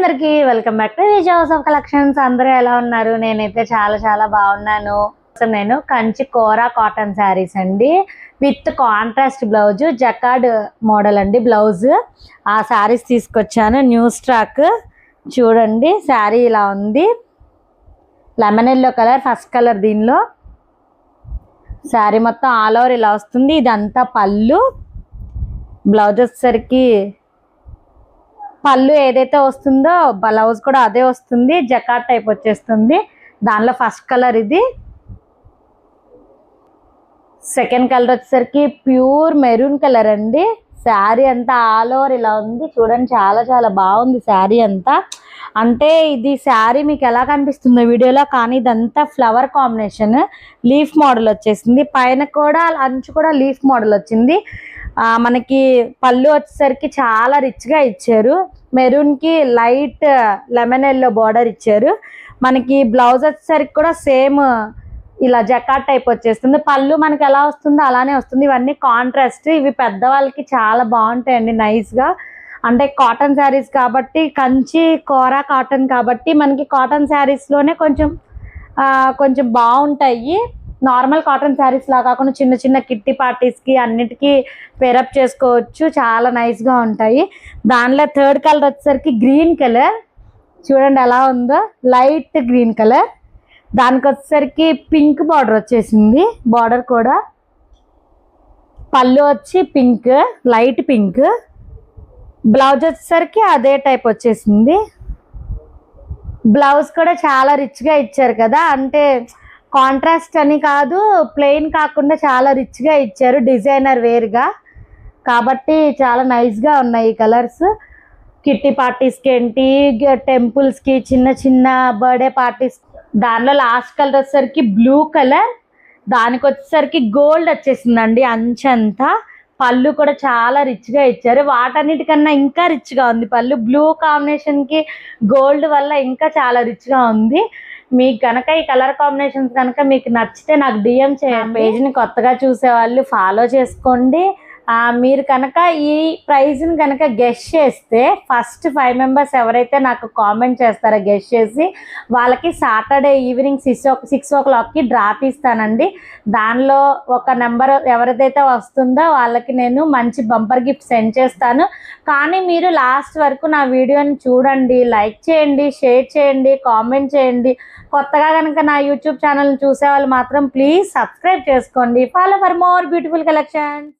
అందరికి welcome back to Vijay house of collections. అందరూ ఎలా ఉన్నారు? నేనైతే చాలా చాలా బాగున్నాను. నేను కంచి కోరా కాటన్ శారీస్ అండి with contrast blouse, jacquard model అండి బ్లౌజ్. ఆ శారీస్ తీసుకొచ్చాను. న్యూ స్టాక్ చూడండి. శారీ ఇలా ఉంది, lemon yellow colour first colour. దీనిలో శారీ మొత్తం ఆల్ ఓవర్ ఇలా వస్తుంది. ఇదంతా పళ్ళు. బ్లౌజ్ వచ్చేసరికి పళ్ళు ఏదైతే వస్తుందో బ్లౌజ్ కూడా అదే వస్తుంది. జకార్డ్ టైప్ వచ్చేస్తుంది. దానిలో ఫస్ట్ కలర్ ఇది. సెకండ్ కలర్ వచ్చేసరికి ప్యూర్ మెరూన్ కలర్ అండి. శారీ అంతా ఆల్ ఓవర్ ఇలా ఉంది చూడండి. చాలా చాలా బాగుంది శారీ అంతా. అంటే ఇది శారీ మీకు ఎలా కనిపిస్తుందో వీడియోలో, కానీ ఇదంతా ఫ్లవర్ కాంబినేషన్, లీఫ్ మోడల్ వచ్చేసింది. పైన కూడా అంచు కూడా లీఫ్ మోడల్ వచ్చింది. మనకి పళ్ళు వచ్చేసరికి చాలా రిచ్గా ఇచ్చారు. మెరూన్కి లైట్ లెమన్ ఎల్లో బార్డర్ ఇచ్చారు. మనకి బ్లౌజ్ వచ్చేసరికి కూడా సేమ్ ఇలా జకార్డ్ టైప్ వచ్చేస్తుంది. పళ్ళు మనకి ఎలా వస్తుందో అలానే వస్తుంది. ఇవన్నీ కాంట్రాస్ట్. ఇవి పెద్దవాళ్ళకి చాలా బాగుంటాయండి, నైస్గా. అంటే కాటన్ శారీస్ కాబట్టి, కంచి కోరా కాటన్ కాబట్టి మనకి కాటన్ శారీస్లోనే కొంచెం బాగుంటాయి. నార్మల్ కాటన్ శారీస్ లా కాకుండా చిన్న చిన్న కిట్టి పార్టీస్కి అన్నిటికీ పేరప్ చేసుకోవచ్చు. చాలా నైస్గా ఉంటాయి. దానిలో థర్డ్ కలర్ వచ్చేసరికి గ్రీన్ కలర్ చూడండి ఎలా ఉందో, లైట్ గ్రీన్ కలర్. దానికి వచ్చేసరికి పింక్ బార్డర్ వచ్చేసింది. బార్డర్ కూడా పళ్ళు వచ్చి పింక్, లైట్ పింక్. బ్లౌజ్ వచ్చేసరికి అదే టైప్ వచ్చేసింది. బ్లౌజ్ కూడా చాలా రిచ్గా ఇచ్చారు కదా, అంటే కాంట్రాస్ట్ అని కాదు, ప్లెయిన్ కాకుండా చాలా రిచ్గా ఇచ్చారు, డిజైనర్ వేర్గా. కాబట్టి చాలా నైస్గా ఉన్నాయి ఈ కలర్స్. కిట్టి పార్టీస్కి ఏంటి, టెంపుల్స్కి, చిన్న చిన్న బర్త్డే పార్టీస్. దానిలో లాస్ట్ కలర్ వచ్చేసరికి బ్లూ కలర్. దానికి వచ్చేసరికి గోల్డ్ వచ్చేసిందండి అంచంతా. పళ్ళు కూడా చాలా రిచ్గా ఇచ్చారు. వాటన్నిటికన్నా ఇంకా రిచ్గా ఉంది పళ్ళు. బ్లూ కాంబినేషన్కి గోల్డ్ వల్ల ఇంకా చాలా రిచ్గా ఉంది. మీకు కనుక ఈ కలర్ కాంబినేషన్స్ కనుక మీకు నచ్చితే నాకు డిఎం చేయండి. పేజ్ని కొత్తగా చూసేవాళ్ళు ఫాలో చేసుకోండి. మీరు కనుక ఈ ప్రైజ్ని కనుక గెస్ చేస్తే ఫస్ట్ 5 మెంబర్స్ ఎవరైతే నాకు కామెంట్ చేస్తారో గెస్ చేసి వాళ్ళకి సాటర్డే ఈవినింగ్ 6 o'clockకి డ్రా తీస్తానండి. దానిలో ఒక నెంబర్ ఎవరిదైతే వస్తుందో వాళ్ళకి నేను మంచి బంపర్ గిఫ్ట్ సెండ్ చేస్తాను. కానీ మీరు లాస్ట్ వరకు నా వీడియోని చూడండి, లైక్ చేయండి, షేర్ చేయండి, కామెంట్ చేయండి. కొత్తగా కనుక నా యూట్యూబ్ ఛానల్ని చూసే వాళ్ళు మాత్రం ప్లీజ్ సబ్స్క్రైబ్ చేసుకోండి. Follow for more beautiful collections.